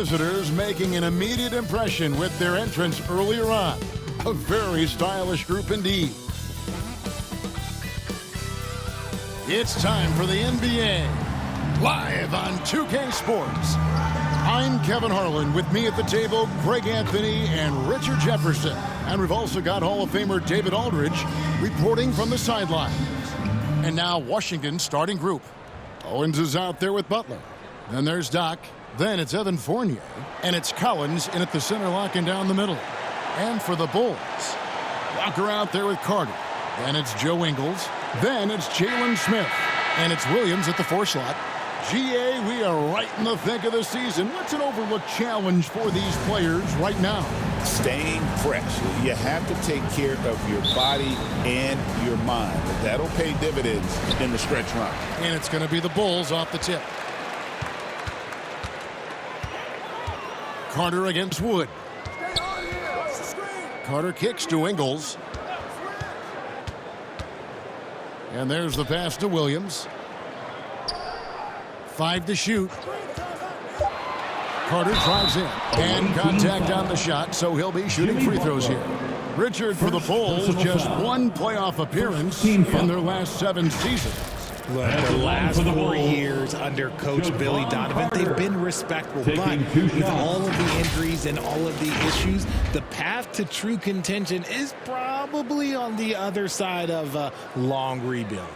visitors making an immediate impression with their entrance earlier on. A very stylish group indeed. It's time for the NBA, live on 2K Sports. I'm Kevin Harlan. With me at the table, Greg Anthony and Richard Jefferson. And we've also got Hall of Famer David Aldridge reporting from the sidelines. And now Washington's starting group. Owens is out there with Butler. Then there's Doc. Then it's Evan Fournier. And it's Collins in at the center, locking down the middle. And for the Bulls, Walker out there with Carter. Then it's Joe Ingles. Then it's Jalen Smith. And it's Williams at the 4 slot. GA, we are right in the thick of the season. What's an overlooked challenge for these players right now? Staying fresh. You have to take care of your body and your mind. That'll pay dividends in the stretch run. And it's going to be the Bulls off the tip. Carter against Wood. Carter kicks to Ingles. And there's the pass to Williams. 5 to shoot. Carter drives in. And contact on the shot, so he'll be shooting free throws here. Richard, for the Bulls, just one playoff appearance in their last 7 seasons. Look, the last 4 years under Coach Billy Donovan, they've been respectable. But with all of the injuries and all of the issues, the path to true contention is probably on the other side of a long rebuild.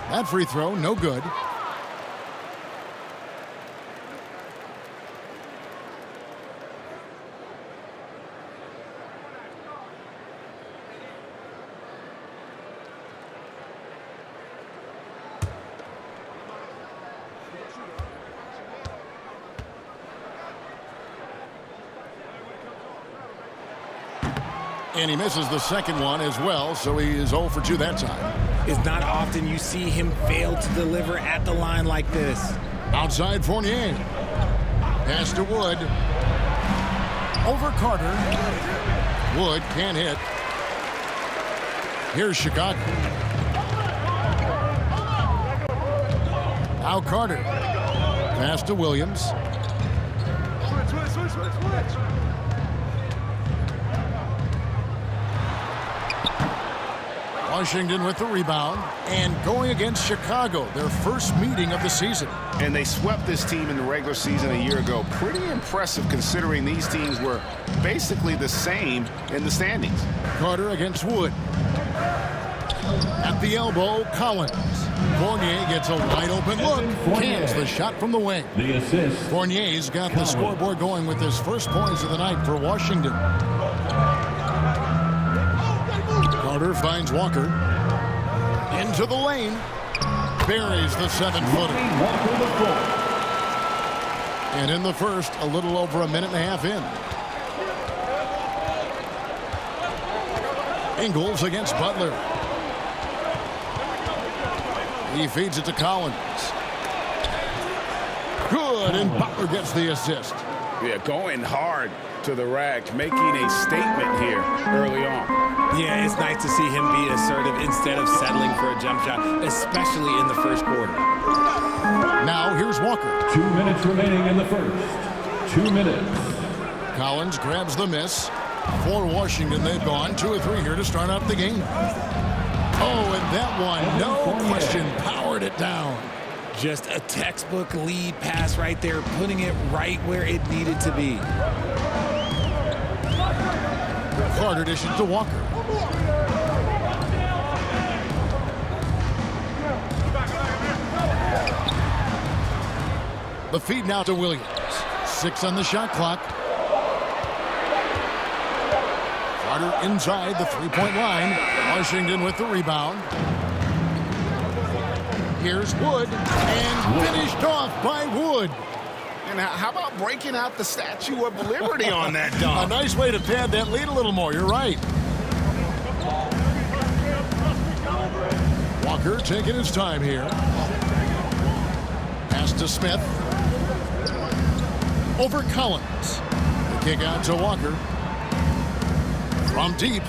That free throw, no good. And he misses the second one as well, so he is 0 for 2 that time. It's not often you see him fail to deliver at the line like this. Outside Fournier. Pass to Wood. Over Carter. Wood can't hit. Here's Chicago. Now Carter. Pass to Williams. Switch. Washington with the rebound and going against Chicago, their first meeting of the season. And they swept this team in the regular season a year ago. Pretty impressive considering these teams were basically the same in the standings. Carter against Wood. At the elbow, Collins. Fournier gets a wide open look. Cans the shot from the wing. The assist. Fournier's got the scoreboard going with his first points of the night for Washington. Carter finds Walker. Into the lane. Buries the 7-footer. And in the first, a little over a minute and a half in. Ingles against Butler. He feeds it to Collins. Good, and Butler gets the assist. Yeah, going hard to the rack, making a statement here early on. Yeah, it's nice to see him be assertive instead of settling for a jump shot, especially in the first quarter. Now here's Walker. 2 minutes remaining in the first. 2 minutes. Collins grabs the miss. For Washington, they've gone 2 or 3 here to start out the game. Oh, and that one, no question, powered it down. Just a textbook lead pass right there, putting it right where it needed to be. Carter dishes to Walker. The feed now to Williams. 6 on the shot clock. Carter inside the three-point line. Washington with the rebound. Here's Wood, and finished off by Wood. And how about breaking out the Statue of Liberty on that dunk? A nice way to pad that lead a little more. You're right. Walker taking his time here. Pass to Smith. over Collins. The kick out to Walker. From deep.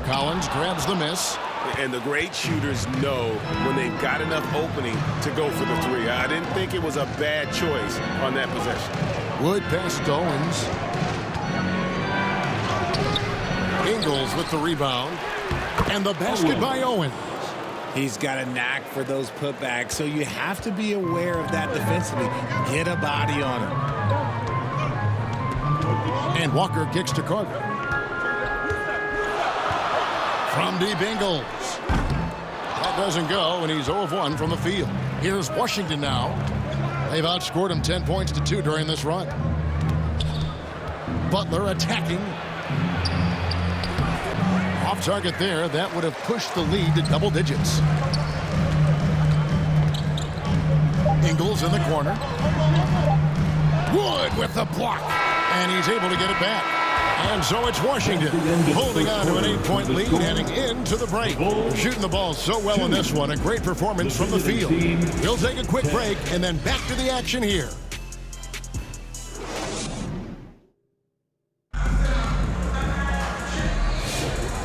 Collins grabs the miss. And the great shooters know when they've got enough opening to go for the three. I didn't think it was a bad choice on that possession. Wood pass to Owens. Ingles with the rebound. And the basket by Owens. He's got a knack for those putbacks, so you have to be aware of that defensively. Get a body on him. And Walker kicks to Carter. From deep, Ingles. That doesn't go, and he's 0 of 1 from the field. Here's Washington now. They've outscored him 10 points to 2 during this run. Butler attacking. Off target there. That would have pushed the lead to double digits. Ingles in the corner. Wood with the block. And he's able to get it back. And so it's Washington holding on to an 8-point lead heading into the break. Shooting the ball so well in this one. A great performance from the field. He'll take a quick break and then back to the action here.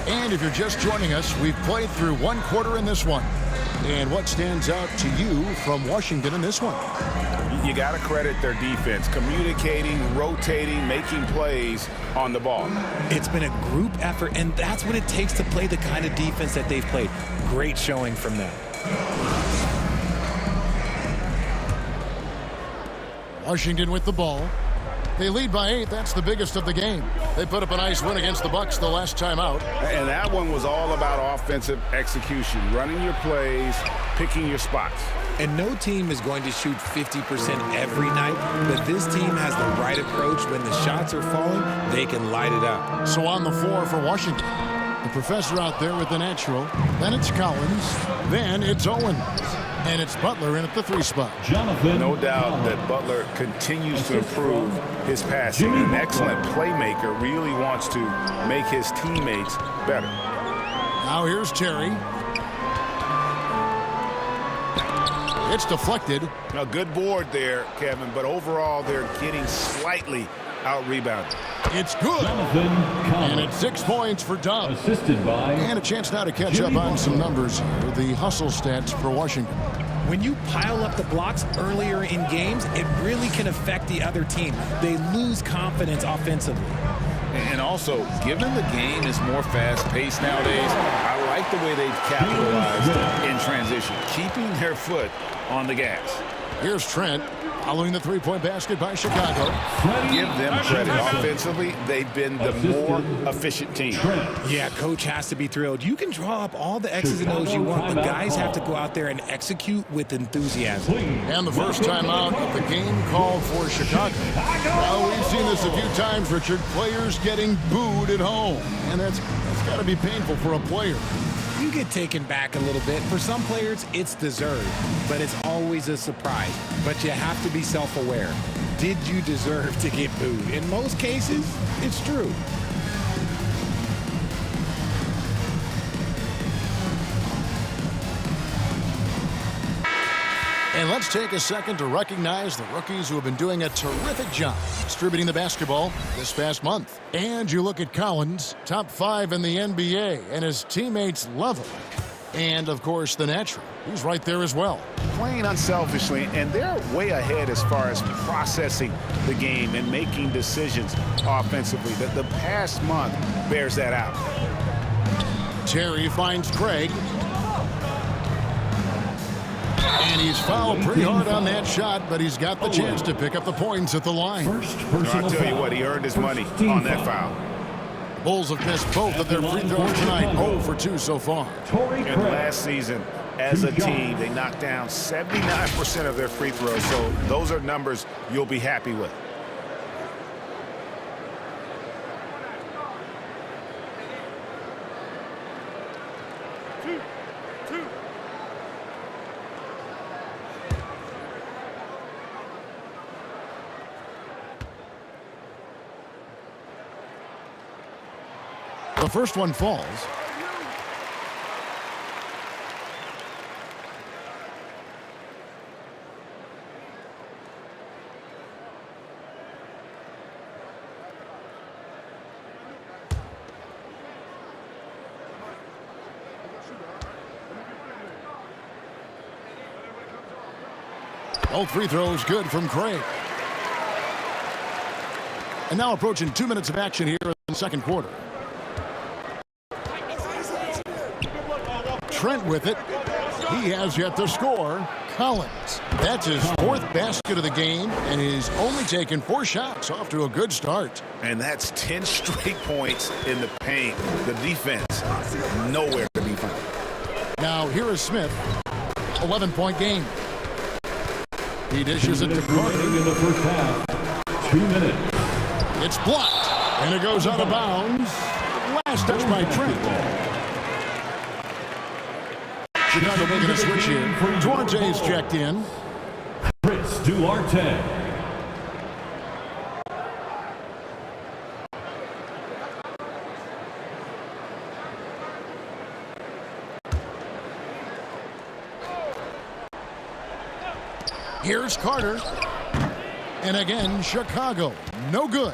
And if you're just joining us, we've played through 1 quarter in this one. And what stands out to you from Washington in this one? You got to credit their defense, communicating, rotating, making plays on the ball. It's been a group effort, and that's what it takes to play the kind of defense that they've played. Great showing from them. Washington with the ball. They lead by 8. That's the biggest of the game. They put up a nice win against the Bucks the last time out. And that one was all about offensive execution, running your plays, picking your spots. And no team is going to shoot 50% every night, but this team has the right approach. When the shots are falling, they can light it up. So on the floor for Washington, the professor out there with the natural. Then it's Collins. Then it's Owens. And it's Butler in at the 3 spot. No doubt that Butler continues to improve his passing. An excellent playmaker, really wants to make his teammates better. Now here's Terry. It's deflected. A good board there, Kevin, but overall they're getting slightly out-rebounded. It's good. And it's 6 points for Dub. Assisted by And a chance now to catch up on some numbers here. The hustle stats for Washington. When you pile up the blocks earlier in games, it really can affect the other team. They lose confidence offensively. And also, given the game is more fast-paced nowadays, I like the way they've capitalized in transition, keeping their foot on the gas. Here's Trent following the 3-point basket by Chicago. Give them credit. Offensively, they've been the more efficient team. Yeah, coach has to be thrilled. You can draw up all the X's and O's you want, but guys have to go out there and execute with enthusiasm. And the first time out of the game called for Chicago. Well, we've seen this a few times, Richard. Players getting booed at home. And that's got to be painful for a player. You get taken back a little bit. For some players, it's deserved, but it's always a surprise. But you have to be self-aware. Did you deserve to get booed? In most cases, it's true. And let's take a second to recognize the rookies who have been doing a terrific job distributing the basketball this past month. And you look at Collins, top 5 in the NBA, and his teammates love him. And, of course, the natural. He's right there as well. Playing unselfishly, and they're way ahead as far as processing the game and making decisions offensively. The past month bears that out. Terry finds Craig. And he's fouled pretty hard on that shot, but he's got the chance to pick up the points at the line. I'll tell you what, he earned his money on that foul. Bulls have missed both of their free throws tonight, 0 for 2 so far. And last season, as a team, they knocked down 79% of their free throws, so those are numbers you'll be happy with. The first one falls. Both free throws good from Craig. And now approaching 2 minutes of action here in the second quarter. Trent with it. He has yet to score. Collins. That's his 4th basket of the game, and he's only taken 4 shots. Off to a good start. And that's 10 straight points in the paint. The defense, nowhere to be found. Now here is Smith. 11-point game. He dishes it to Carter. In the first half. 2 minutes. It's blocked, and it goes out of bounds. Last touch by Trent. Chicago making a switch here. Duarte's checked in. Chris Duarte. Here's Carter. And again, Chicago. No good.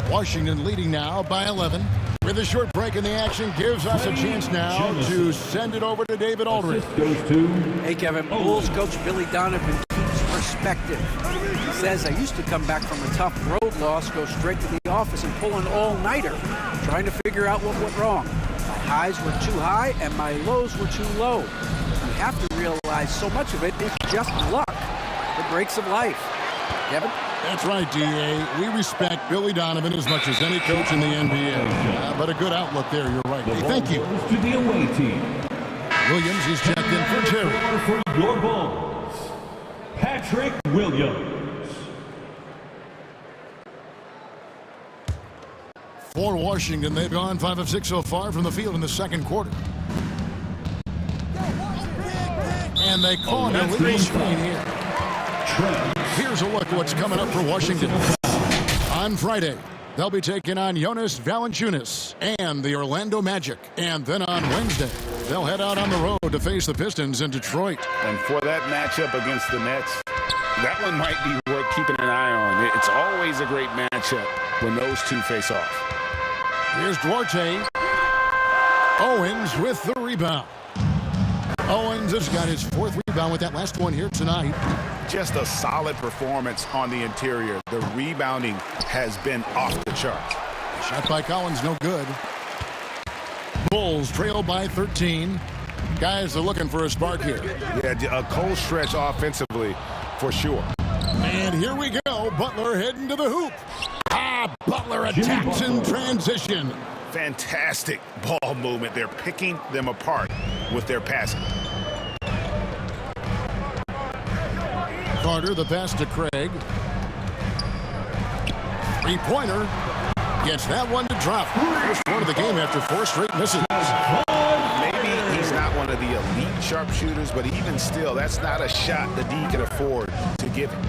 Washington leading now by 11. With a short break in the action, gives us a chance now to send it over to David Aldridge. Goes to Hey, Kevin. Bulls coach Billy Donovan keeps perspective. He says, I used to come back from a tough road loss, go straight to the office and pull an all-nighter, trying to figure out what went wrong. My highs were too high and my lows were too low. You have to realize so much of it is just luck. The breaks of life. Kevin? That's right, D.A. We respect Billy Donovan as much as any coach in the NBA. But a good outlook there, you're right. Hey, thank you. To the away team. Williams is checked in for Terry. For your Bulls, Patrick Williams. For Washington, they've gone 5 of 6 so far from the field in the second quarter. And they call an illegal screen here. Here's a look at what's coming up for Washington. On Friday, they'll be taking on Jonas Valanciunas and the Orlando Magic. And then on Wednesday, they'll head out on the road to face the Pistons in Detroit. And for that matchup against the Nets, that one might be worth keeping an eye on. It's always a great matchup when those two face off. Here's Duarte. Owens with the rebound. Owens has got his 4th rebound with that last one here tonight. Just a solid performance on the interior. The rebounding has been off the charts. Shot by Collins, no good. Bulls trail by 13. Guys are looking for a spark here. Yeah, a cold stretch offensively for sure. And here we go. Butler heading to the hoop. Butler attacks in transition. Fantastic ball movement. They're picking them apart with their passing. Carter, the pass to Craig. 3-pointer. Gets that one to drop. First one of the game after 4 straight misses. Maybe he's not one of the elite sharpshooters, but even still, that's not a shot that D can afford to give him.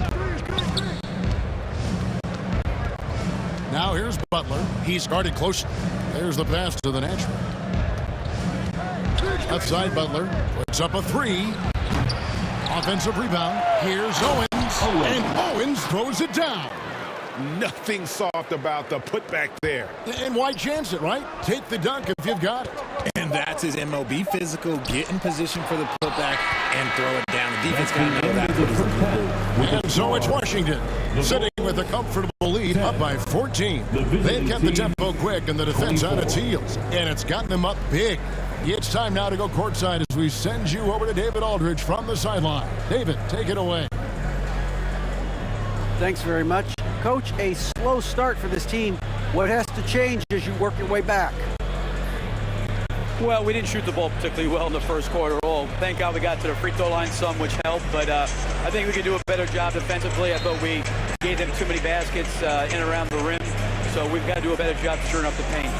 Now here's Butler. He's guarded close. There's the pass to the natural. Left side, Butler puts up a 3. Offensive rebound. Here's Owens. And Owens throws it down. Nothing soft about the putback there. And why chance it, right? Take the dunk if you've got it. And that's his MO. Be physical, get in position for the putback, and throw it down. The defense got to know that. And so it's Washington sitting with a comfortable lead up by 14. They've kept the tempo quick and the defense on its heels. And it's gotten them up big. It's time now to go courtside as we send you over to David Aldridge from the sideline. David, take it away. Thanks very much. Coach, a slow start for this team. What has to change as you work your way back? Well, we didn't shoot the ball particularly well in the first quarter at all. Thank God we got to the free throw line some, which helped. But I think we could do a better job defensively. I thought we gave them too many baskets in and around the rim. So we've got to do a better job shoring up the paint.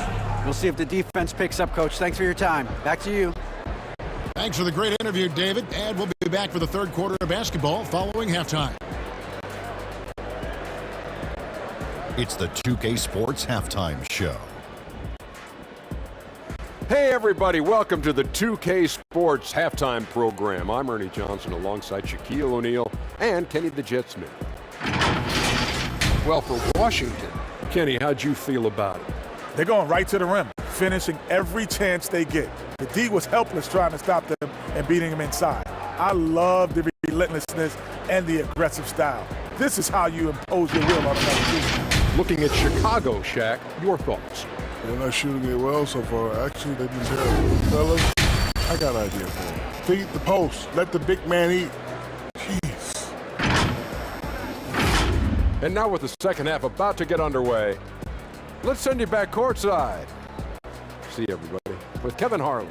We'll see if the defense picks up, Coach. Thanks for your time. Back to you. Thanks for the great interview, David. And we'll be back for the third quarter of basketball following halftime. It's the 2K Sports Halftime Show. Hey everybody, welcome to the 2K Sports Halftime Program. I'm Ernie Johnson alongside Shaquille O'Neal and Kenny the Jet Smith. Well, for Washington, Kenny, how'd you feel about it? They're going right to the rim, finishing every chance they get. The D was helpless trying to stop them and beating them inside. I love the relentlessness and the aggressive style. This is how you impose your will on another team. Looking at Chicago, Shaq, your thoughts? They're not shooting it well so far. Actually, they've been terrible. Fellas, I got an idea for them. Feed the post. Let the big man eat. Jeez. And now with the second half about to get underway, let's send you back courtside. See everybody with Kevin Harlan.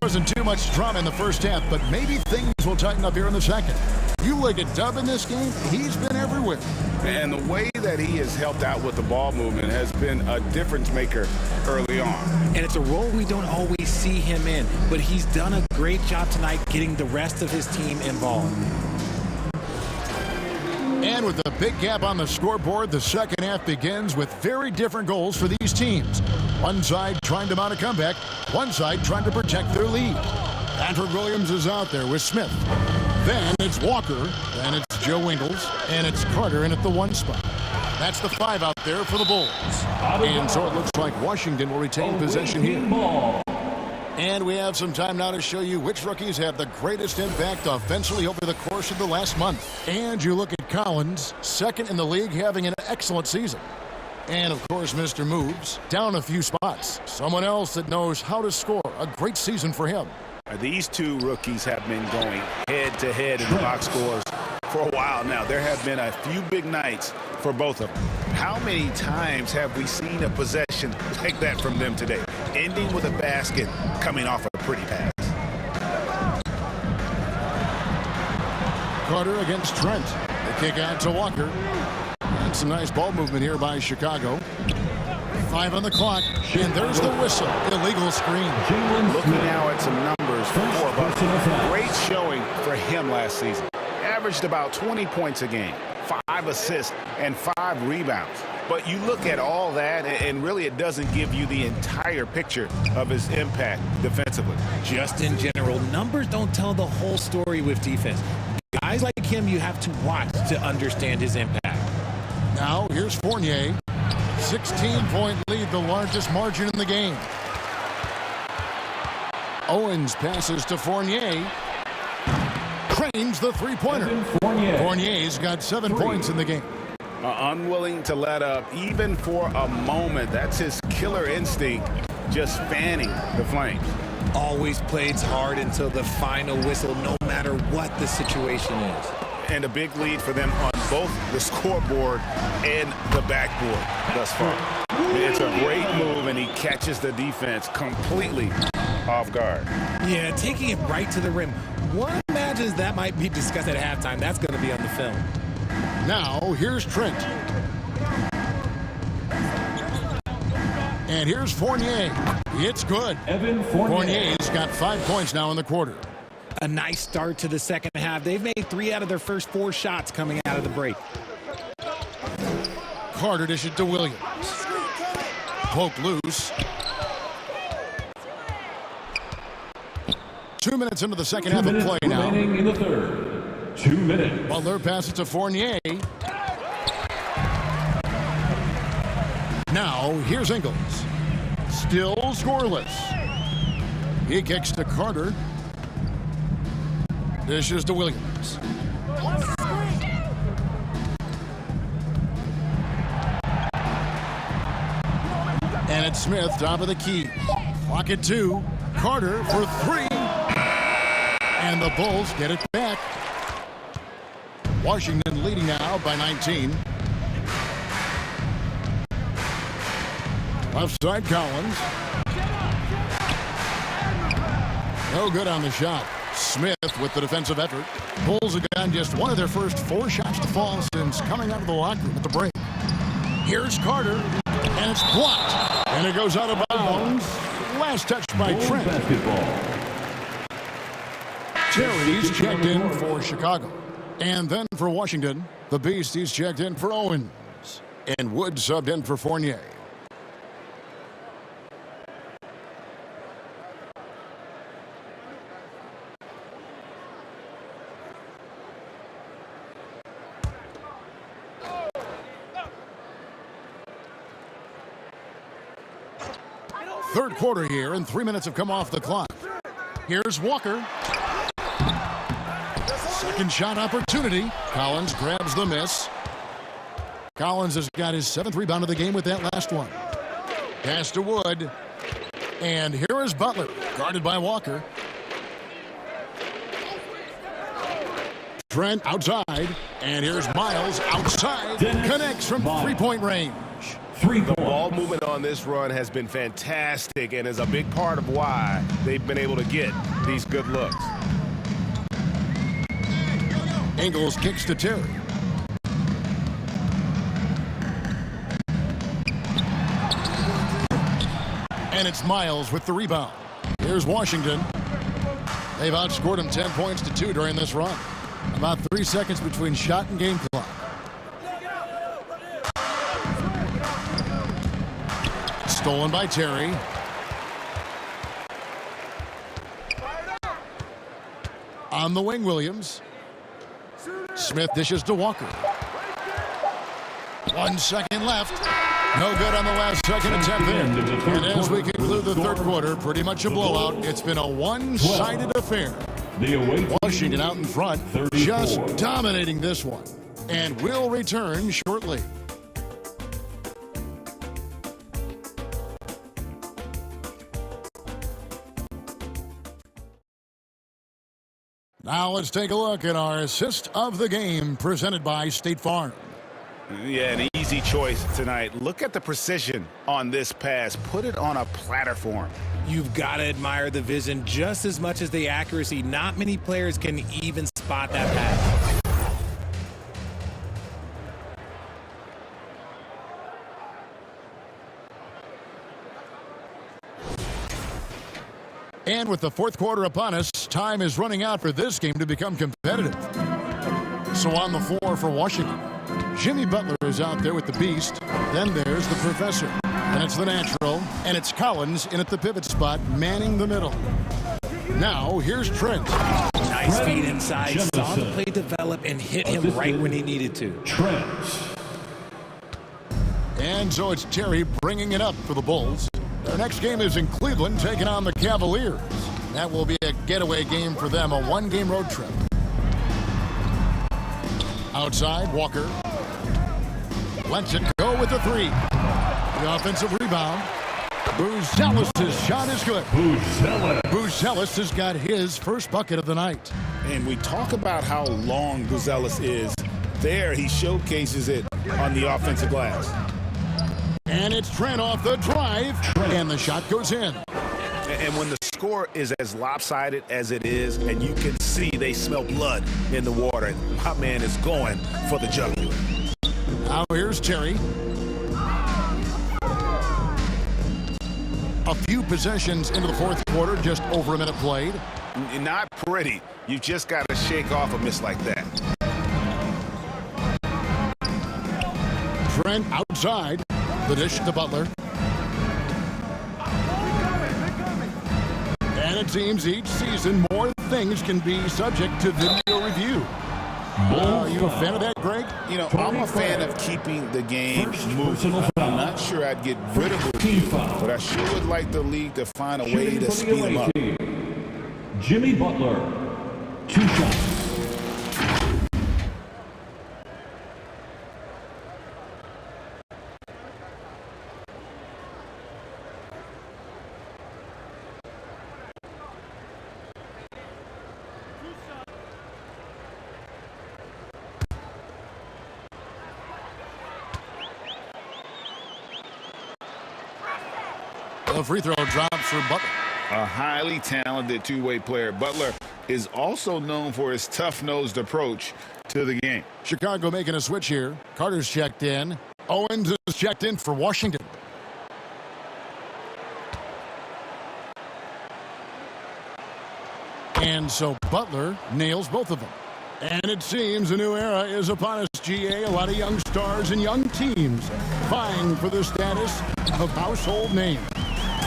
Wasn't too much drama in the first half, but maybe things will tighten up here in the second. You look at Dub in this game, he's been everywhere. And the way that he has helped out with the ball movement has been a difference maker early on. And it's a role we don't always see him in, but he's done a great job tonight getting the rest of his team involved. And with a big gap on the scoreboard, the second half begins with very different goals for these teams. One side trying to mount a comeback, one side trying to protect their lead. Patrick Williams is out there with Smith. Then it's Walker, then it's Joe Ingles, and it's Carter in at the 1 spot. That's the 5 out there for the Bulls. And so it looks like Washington will retain possession here. And we have some time now to show you which rookies have the greatest impact offensively over the course of the last month. And you look at Collins, second in the league, having an excellent season. And, of course, Mr. Moves, down a few spots. Someone else that knows how to score. A great season for him. These two rookies have been going head-to-head in the box scores for a while now. There have been a few big nights for both of them. How many times have we seen a possession like that from them today, ending with a basket coming off a pretty pass? Carter against Trent. The kick out to Walker. And some nice ball movement here by Chicago. 5 on the clock, and there's the whistle. Illegal screen. Looking now at some numbers for Buck. Great showing for him last season. Averaged about 20 points a game, 5 assists, and 5 rebounds. But you look at all that, and really it doesn't give you the entire picture of his impact defensively. Just in general, numbers don't tell the whole story with defense. Guys like him you have to watch to understand his impact. Now, here's Fournier. 16-point lead, the largest margin in the game. Owens passes to Fournier. Cranes the three-pointer. Fournier's got 7 points in the game. Unwilling to let up even for a moment. That's his killer instinct, just fanning the flames. Always plays hard until the final whistle, no matter what the situation is. And a big lead for them on both the scoreboard and the backboard thus far. It's a great move, and he catches the defense completely off guard. Yeah, taking it right to the rim. One imagines that might be discussed at halftime. That's going to be on the film. Now, here's Trent. And here's Fournier. It's good. Evan Fournier. Fournier's got 5 points now in the quarter. A nice start to the second half. They've made 3 out of their first 4 shots coming out of the break. Carter dishes to Williams. Poke loose. 2 minutes into the second half of play now. Remaining in the third. 2 minutes. Butler passes to Fournier. Now, here's Ingles. Still scoreless. He kicks to Carter. Dishes to Williams. And it's Smith, top of the key. Clock at 2. Carter for 3. And the Bulls get it back. Washington leading now by 19. Left side, Collins. No good on the shot. Smith with the defensive effort. Bulls have gotten just one of their first 4 shots to fall since coming out of the locker room at the break. Here's Carter, and it's blocked. And it goes out of bounds. Last touch by Trent. Terry's checked in for Chicago. And then for Washington, the Beast, he's checked in for Owens. And Wood subbed in for Fournier. third quarter here, and 3 minutes have come off the clock. Here's Walker. Second shot opportunity. Collins grabs the miss. Collins has got his 7th rebound of the game with that last one. Pass to Wood. And here is Butler, guarded by Walker. Trent outside. And here's Miles outside. Connects from three-point range. The ball movement on this run has been fantastic and is a big part of why they've been able to get these good looks. Ingles kicks to Terry. And it's Miles with the rebound. Here's Washington. They've outscored him 10 points to 2 during this run. About 3 seconds between shot and game clock. Stolen by Terry. On the wing, Williams. Smith dishes to Walker. 1 second left. No good on the last second attempt there. And as we conclude the third quarter, pretty much a blowout. It's been a one-sided affair. Washington out in front, just dominating this one. And we'll return shortly. Now let's take a look at our assist of the game presented by State Farm. Yeah, an easy choice tonight. Look at the precision on this pass. Put it on a platter form. You've got to admire the vision just as much as the accuracy. Not many players can even spot that pass. And with the fourth quarter upon us, time is running out for this game to become competitive. So on the floor for Washington, Jimmy Butler is out there with the beast. Then there's the professor. And it's the natural. And it's Collins in at the pivot spot, manning the middle. Now, here's Trent. Nice feed inside. Saw the play develop and hit him right when he needed to. Trent. And so it's Terry bringing it up for the Bulls. Their next game is in Cleveland, taking on the Cavaliers. That will be a getaway game for them, a one-game road trip. Outside, Walker. Lets it go with the three. The offensive rebound. Buzelis' shot is good. Buzelis has got his first bucket of the night. And we talk about how long Buzelis is. There, he showcases it on the offensive glass. And it's Trent off the drive, and the shot goes in. And when the score is as lopsided as it is, and you can see they smell blood in the water, my man is going for the jugular. Now here's Terry. A few possessions into the fourth quarter, just over a minute played. Not pretty. You just got to shake off a miss like that. Trent outside. The dish to Butler. And it seems each season more things can be subject to video review. Are you a fan of that, Greg? You know, I'm a fan of keeping the game moving. I'm not sure I'd get rid of it, but I sure would like the league to find a way to speed them up. Jimmy Butler, 2 shots. The free throw drops for Butler. A highly talented two-way player. Butler is also known for his tough-nosed approach to the game. Chicago making a switch here. Carter's checked in. Owens is checked in for Washington. And so Butler nails both of them. And it seems a new era is upon us, GA. A lot of young stars and young teams vying for the status of household names.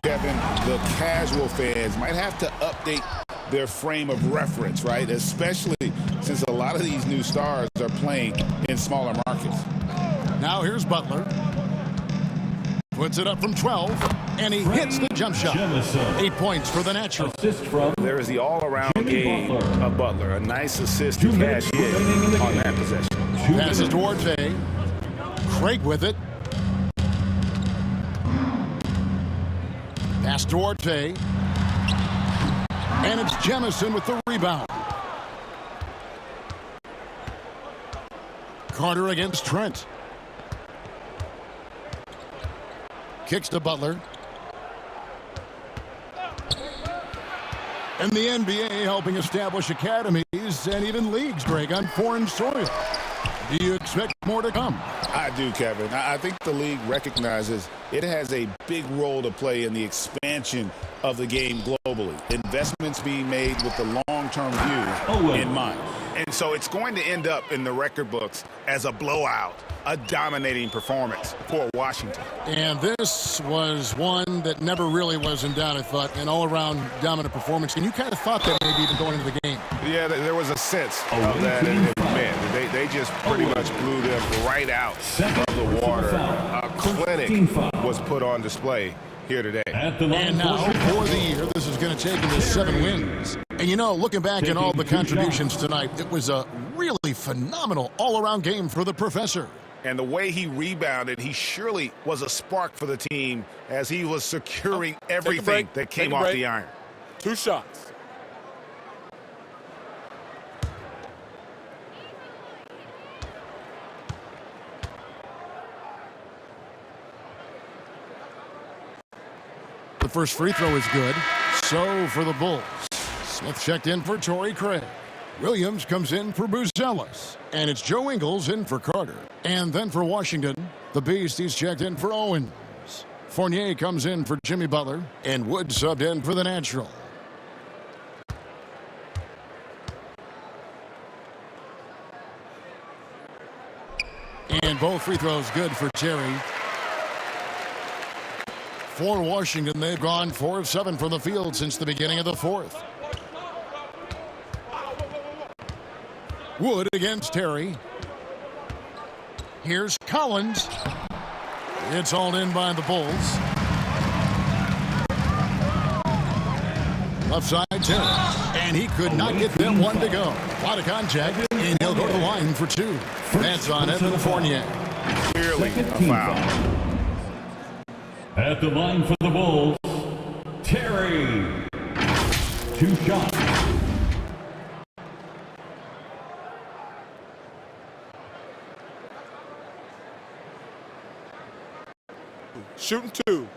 Kevin, the casual fans might have to update their frame of reference, right? Especially since a lot of these new stars are playing in smaller markets. Now here's Butler. puts it up from 12, and he hits the jump shot. 8 points for the Natural. There is the all-around game of Butler. A nice assist to cash in on that possession. Passes to Orte. Craig with it. Pass to Orte. And it's Jemison with the rebound. Carter against Trent. Kicks to Butler. And the NBA helping establish academies and even leagues, Greg, on foreign soil. Do you expect more to come? I do, Kevin. I think the league recognizes it has a big role to play in the expansion of the game globally. Investments being made with the long-term view in mind. And so it's going to end up in the record books as a blowout, a dominating performance for Washington. And this was one that never really was in doubt, I thought, an all-around dominant performance. And you kind of thought that maybe even going into the game. Yeah, there was a sense of that. Man, they just pretty much blew them right out of the water. A clinic was put on display here today. And now, for the year, this is going to take him to 7 wins. And, you know, looking back at all the contributions tonight, it was a really phenomenal all-around game for the professor. And the way he rebounded, he surely was a spark for the team as he was securing everything that came off the iron. 2 shots. The first free throw is good. So for the Bulls. Smith checked in for Torrey Craig. Williams comes in for Buzelis. And it's Joe Ingles in for Carter. And then for Washington, the Beast, he's checked in for Owens. Fournier comes in for Jimmy Butler. And Wood subbed in for the Natural. And both free throws good for Terry. For Washington, they've gone 4 of 7 from the field since the beginning of the fourth. Wood against Terry. Here's Collins. It's hauled in by the Bulls. Left side, Terry. And he could not get them one to go. A lot of contact, and he'll go to the line for 2. That's on Evan Fournier. Clearly a foul. At the line for the Bulls, Terry. 2 shots. Shooting 2.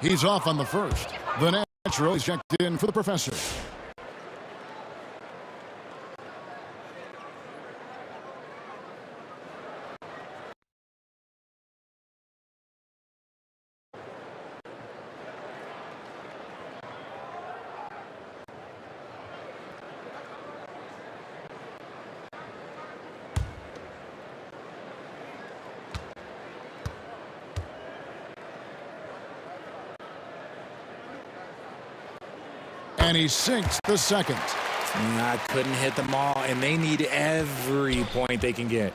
He's off on the first. The Natural is checked in for the professor. And he sinks the second. I couldn't hit them all, and they need every point they can get.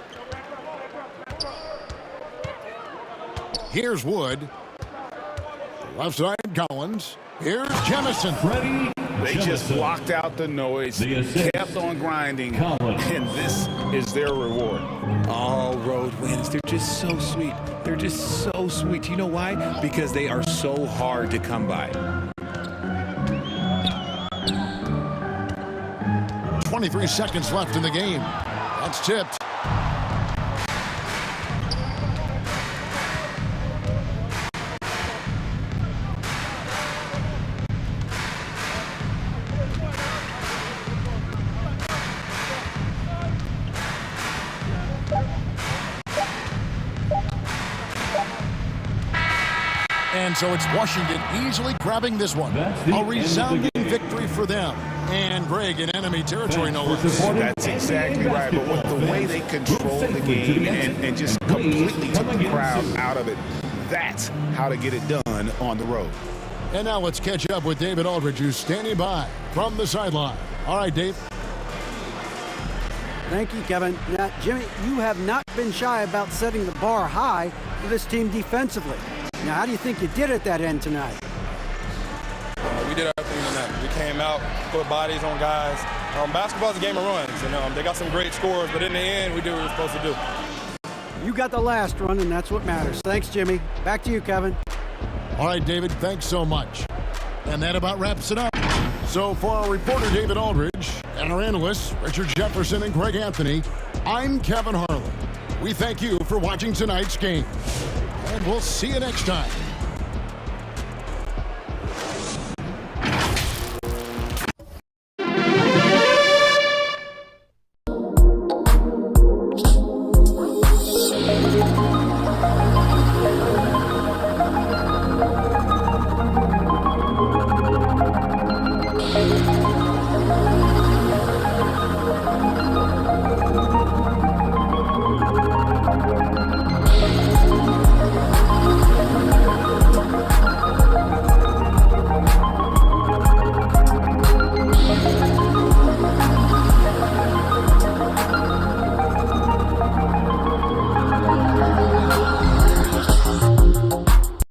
Here's Wood. Left side, Collins. Here's Jemison. They just blocked out the noise, kept on grinding, and this is their reward. All road wins. They're just so sweet. They're just so sweet. You know why? Because they are so hard to come by. 23 seconds left in the game. That's tipped. And so it's Washington easily grabbing this one. A resounding victory for them. And Greg in enemy territory, no less. That's exactly right. But with the way they controlled the game and just completely took the crowd out of it, that's how to get it done on the road. And now let's catch up with David Aldridge, who's standing by from the sideline. All right, Dave. Thank you, Kevin. Now, Jimmy, you have not been shy about setting the bar high for this team defensively. Now, how do you think you did at that end tonight? We did our thing tonight. We came out, put bodies on guys. Basketball's a game of runs, and they got some great scores, but in the end, we did what we were supposed to do. You got the last run, and that's what matters. Thanks, Jimmy. Back to you, Kevin. All right, David, thanks so much. And that about wraps it up. So for our reporter, David Aldridge, and our analysts, Richard Jefferson and Greg Anthony, I'm Kevin Harlan. We thank you for watching tonight's game. And we'll see you next time.